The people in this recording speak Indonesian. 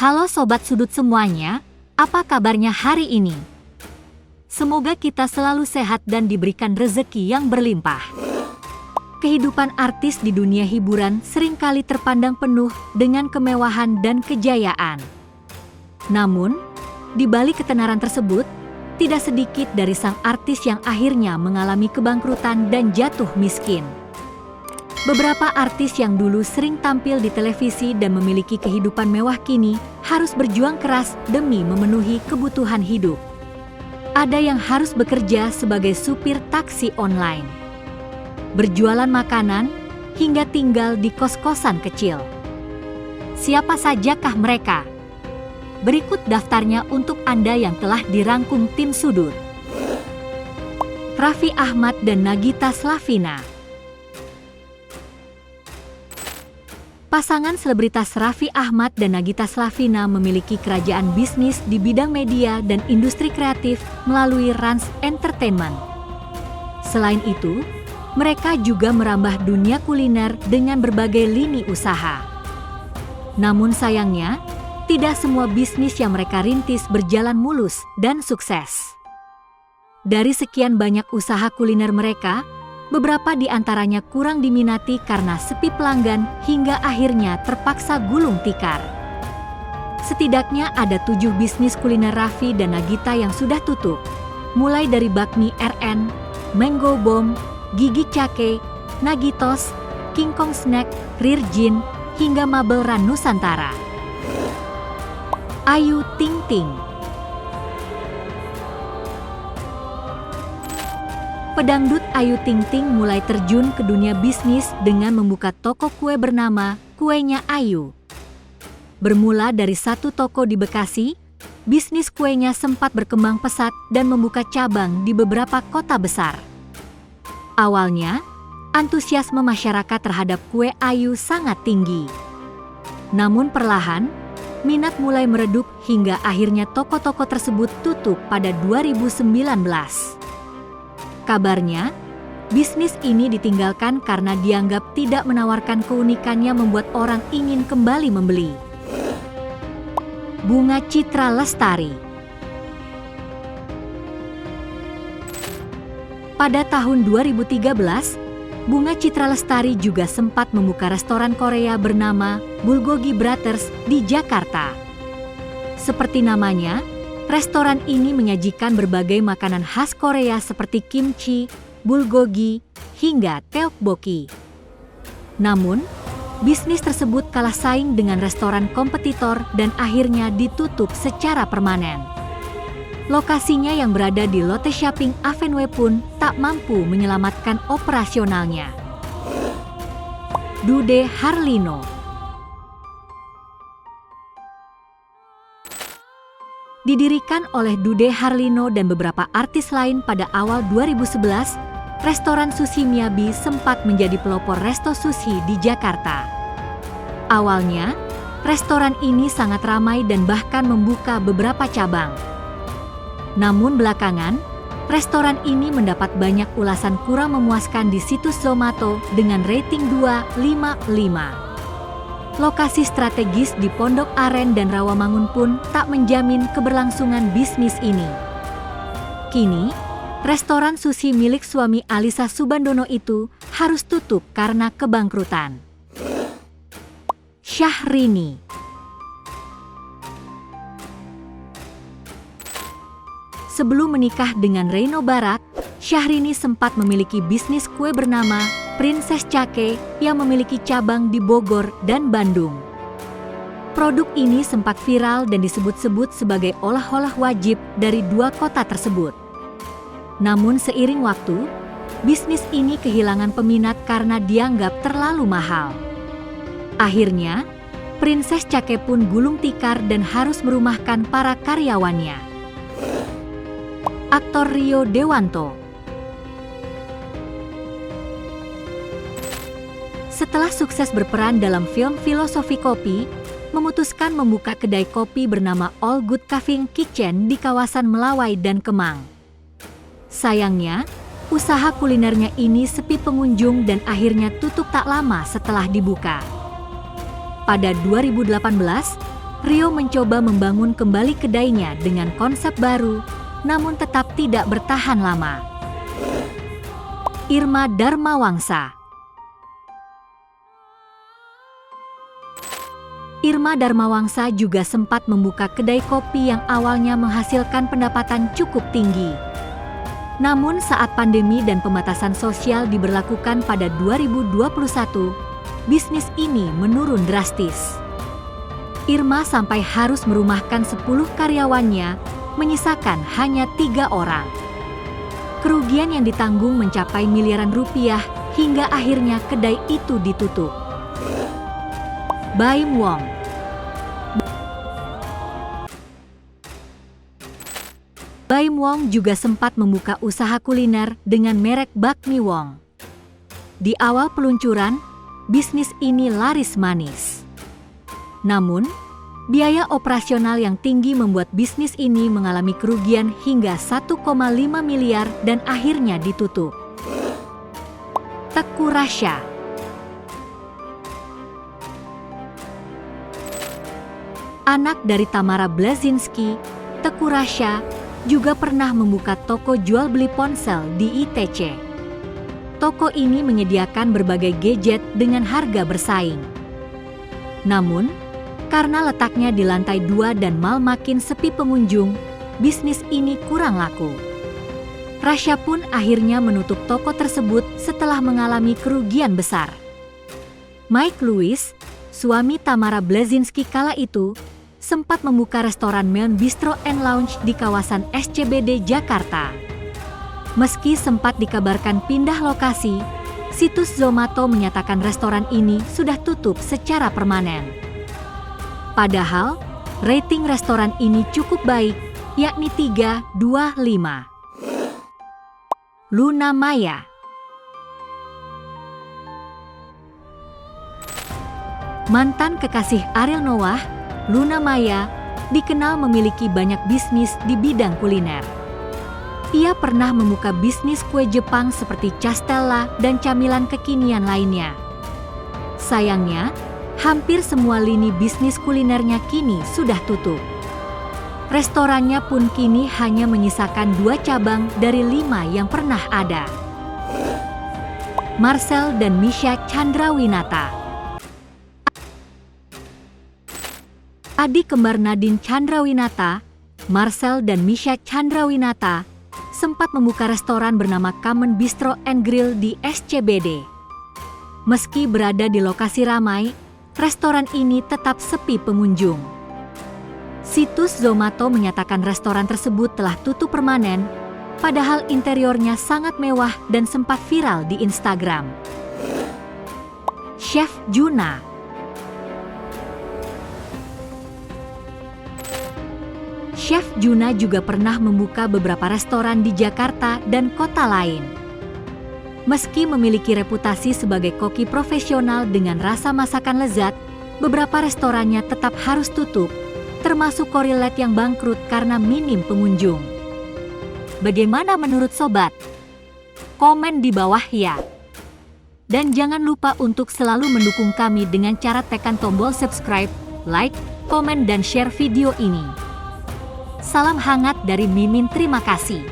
Halo Sobat Sudut semuanya, apa kabarnya hari ini? Semoga kita selalu sehat dan diberikan rezeki yang berlimpah. Kehidupan artis di dunia hiburan seringkali terpandang penuh dengan kemewahan dan kejayaan. Namun, di balik ketenaran tersebut, tidak sedikit dari sang artis yang akhirnya mengalami kebangkrutan dan jatuh miskin. Beberapa artis yang dulu sering tampil di televisi dan memiliki kehidupan mewah kini harus berjuang keras demi memenuhi kebutuhan hidup. Ada yang harus bekerja sebagai supir taksi online, berjualan makanan, hingga tinggal di kos-kosan kecil. Siapa sajakah mereka? Berikut daftarnya untuk Anda yang telah dirangkum tim Sudut. Raffi Ahmad dan Nagita Slavina. Pasangan selebritas Raffi Ahmad dan Nagita Slavina memiliki kerajaan bisnis di bidang media dan industri kreatif melalui Rans Entertainment. Selain itu, mereka juga merambah dunia kuliner dengan berbagai lini usaha. Namun sayangnya, tidak semua bisnis yang mereka rintis berjalan mulus dan sukses. Dari sekian banyak usaha kuliner mereka, beberapa di antaranya kurang diminati karena sepi pelanggan hingga akhirnya terpaksa gulung tikar. Setidaknya ada 7 bisnis kuliner Raffi dan Nagita yang sudah tutup, mulai dari Bakmi RN, Mango Bomb, Gigi Cake, Nagitos, King Kong Snack, Rirjin, hingga Mabel Ran Nusantara. Ayu Ting Ting. Pedangdut Ayu Ting Ting mulai terjun ke dunia bisnis dengan membuka toko kue bernama Kuenya Ayu. Bermula dari satu toko di Bekasi, bisnis kuenya sempat berkembang pesat dan membuka cabang di beberapa kota besar. Awalnya, antusiasme masyarakat terhadap kue Ayu sangat tinggi. Namun perlahan, minat mulai meredup hingga akhirnya toko-toko tersebut tutup pada 2019. Kabarnya, bisnis ini ditinggalkan karena dianggap tidak menawarkan keunikan yang membuat orang ingin kembali membeli. Bunga Citra Lestari. Pada tahun 2013, Bunga Citra Lestari juga sempat membuka restoran Korea bernama Bulgogi Brothers di Jakarta. Seperti namanya, restoran ini menyajikan berbagai makanan khas Korea seperti kimchi, bulgogi, hingga tteokbokki. Namun, bisnis tersebut kalah saing dengan restoran kompetitor dan akhirnya ditutup secara permanen. Lokasinya yang berada di Lotte Shopping Avenue pun tak mampu menyelamatkan operasionalnya. Dude Harlino. Didirikan oleh Dude Harlino dan beberapa artis lain pada awal 2011, restoran Sushi Miyabi sempat menjadi pelopor resto sushi di Jakarta. Awalnya, restoran ini sangat ramai dan bahkan membuka beberapa cabang. Namun belakangan, restoran ini mendapat banyak ulasan kurang memuaskan di situs Zomato dengan rating 2,55. Lokasi strategis di Pondok Aren dan Rawamangun pun tak menjamin keberlangsungan bisnis ini. Kini, restoran sushi milik suami Alisa Subandono itu harus tutup karena kebangkrutan. Syahrini. Sebelum menikah dengan Reno Barak, Syahrini sempat memiliki bisnis kue bernama Princess Cake yang memiliki cabang di Bogor dan Bandung. Produk ini sempat viral dan disebut-sebut sebagai oleh-oleh wajib dari 2 kota tersebut. Namun seiring waktu, bisnis ini kehilangan peminat karena dianggap terlalu mahal. Akhirnya, Princess Cake pun gulung tikar dan harus merumahkan para karyawannya. Aktor Rio Dewanto. Setelah sukses berperan dalam film Filosofi Kopi, memutuskan membuka kedai kopi bernama All Good Cafe Kitchen di kawasan Melawai dan Kemang. Sayangnya, usaha kulinernya ini sepi pengunjung dan akhirnya tutup tak lama setelah dibuka. Pada 2018, Rio mencoba membangun kembali kedainya dengan konsep baru, namun tetap tidak bertahan lama. Irma Darmawangsa. Irma Darmawangsa juga sempat membuka kedai kopi yang awalnya menghasilkan pendapatan cukup tinggi. Namun saat pandemi dan pembatasan sosial diberlakukan pada 2021, bisnis ini menurun drastis. Irma sampai harus merumahkan 10 karyawannya, menyisakan hanya 3 orang. Kerugian yang ditanggung mencapai miliaran rupiah hingga akhirnya kedai itu ditutup. Baim Wong. Baim Wong juga sempat membuka usaha kuliner dengan merek Bakmi Wong. Di awal peluncuran, bisnis ini laris manis. Namun, biaya operasional yang tinggi membuat bisnis ini mengalami kerugian hingga 1,5 miliar dan akhirnya ditutup. Teuku Rasya. Anak dari Tamara Blazinski, Teuku Rasya juga pernah membuka toko jual beli ponsel di ITC. Toko ini menyediakan berbagai gadget dengan harga bersaing. Namun, karena letaknya di lantai 2 dan mal makin sepi pengunjung, bisnis ini kurang laku. Rasya pun akhirnya menutup toko tersebut setelah mengalami kerugian besar. Mike Lewis, suami Tamara Blazinski kala itu, sempat membuka restoran Meon Bistro and Lounge di kawasan SCBD Jakarta. Meski sempat dikabarkan pindah lokasi, situs Zomato menyatakan restoran ini sudah tutup secara permanen. Padahal, rating restoran ini cukup baik, yakni 3,25. Luna Maya. Mantan kekasih Ariel Noah, Luna Maya, dikenal memiliki banyak bisnis di bidang kuliner. Ia pernah membuka bisnis kue Jepang seperti Castella dan camilan kekinian lainnya. Sayangnya, hampir semua lini bisnis kulinernya kini sudah tutup. Restorannya pun kini hanya menyisakan 2 cabang dari 5 yang pernah ada. Marcel dan Misha Chandrawinata. Adik kembar Nadine Chandrawinata, Marcel dan Misha Chandrawinata, sempat membuka restoran bernama Kamen Bistro and Grill di SCBD. Meski berada di lokasi ramai, restoran ini tetap sepi pengunjung. Situs Zomato menyatakan restoran tersebut telah tutup permanen, padahal interiornya sangat mewah dan sempat viral di Instagram. Chef Juna. Chef Juna juga pernah membuka beberapa restoran di Jakarta dan kota lain. Meski memiliki reputasi sebagai koki profesional dengan rasa masakan lezat, beberapa restorannya tetap harus tutup, termasuk Korilet yang bangkrut karena minim pengunjung. Bagaimana menurut sobat? Komen di bawah ya. Dan jangan lupa untuk selalu mendukung kami dengan cara tekan tombol subscribe, like, komen dan share video ini. Salam hangat dari Mimin, terima kasih.